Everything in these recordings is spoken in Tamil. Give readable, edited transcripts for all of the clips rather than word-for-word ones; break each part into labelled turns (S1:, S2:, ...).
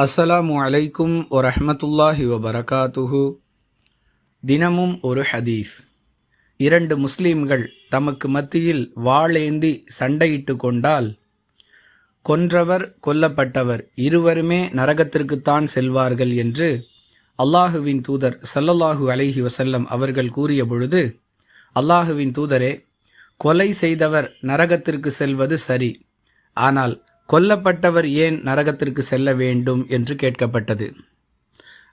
S1: அஸ்ஸலாமு அலைக்கும் வரஹ்மத்துல்லாஹி வபரகாத்துஹு. தினமும் ஒரு ஹதீஸ். 2 முஸ்லீம்கள் தமக்கு மத்தியில் வாளேந்தி சண்டையிட்டு கொண்டால் கொன்றவர் கொல்லப்பட்டவர் இருவருமே நரகத்திற்குத்தான் செல்வார்கள் என்று அல்லாஹுவின் தூதர் ஸல்லல்லாஹு அலைஹி வஸல்லம் அவர்கள் கூறிய பொழுது, அல்லாஹுவின் தூதரே, கொலை செய்தவர் நரகத்திற்கு செல்வது சரி, ஆனால் கொல்லப்பட்டவர் ஏன் நரகத்திற்கு செல்ல வேண்டும் என்று கேட்கப்பட்டது.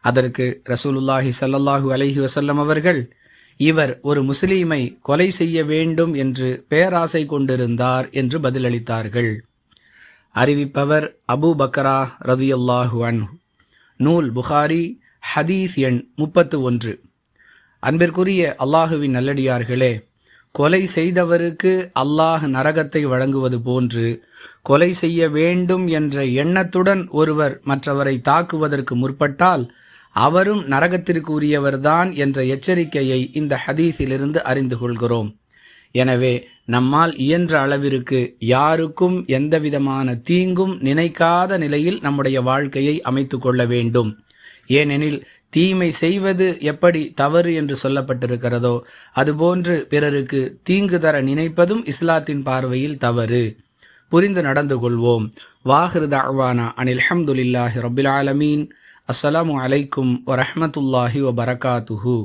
S1: அதற்கு ரசூலுல்லாஹி ஸல்லல்லாஹு அலைஹி வஸல்லம் அவர்கள், இவர் ஒரு முஸ்லீமை கொலை செய்ய வேண்டும் என்று பேராசை கொண்டிருந்தார் என்று பதிலளித்தார்கள். அறிவிப்பவர் அபூ பக்ரா ரதியல்லாஹு அன்ஹு. நூல் புகாரி, ஹதீஸ் எண் 31. அன்பிற்குரிய அல்லாஹுவின் நல்லடியார்களே, கொலை செய்தவருக்கு அல்லாஹ் நரகத்தை வழங்குவது போன்று கொலை செய்ய வேண்டும் என்ற எண்ணத்துடன் ஒருவர் மற்றவரை தாக்குவதற்கு முற்பட்டால் அவரும் நரகத்திற்கு உரியவர்தான் என்ற எச்சரிக்கையை இந்த ஹதீஸிலிருந்து அறிந்து கொள்கிறோம். எனவே நம்மால் இயன்ற அளவிற்கு யாருக்கும் எந்தவிதமான தீங்கும் நினைக்காத நிலையில் நம்முடைய வாழ்க்கையை அமைத்து கொள்ள வேண்டும். ஏனெனில் தீமை செய்வது எப்படி தவறு என்று சொல்லப்பட்டிருக்கிறதோ அதுபோன்று பிறருக்கு தீங்கு தர நினைப்பதும் இஸ்லாத்தின் பார்வையில் தவறு. புரிந்து நடந்து கொள்வோம். வாஹிரு தஅவானா அனில் ஹம்துலில்லாஹி ரப்பில் ஆலமீன். அஸ்ஸலாமு அலைக்கும் வரஹ்மத்துல்லாஹி வபரகாத்துஹு.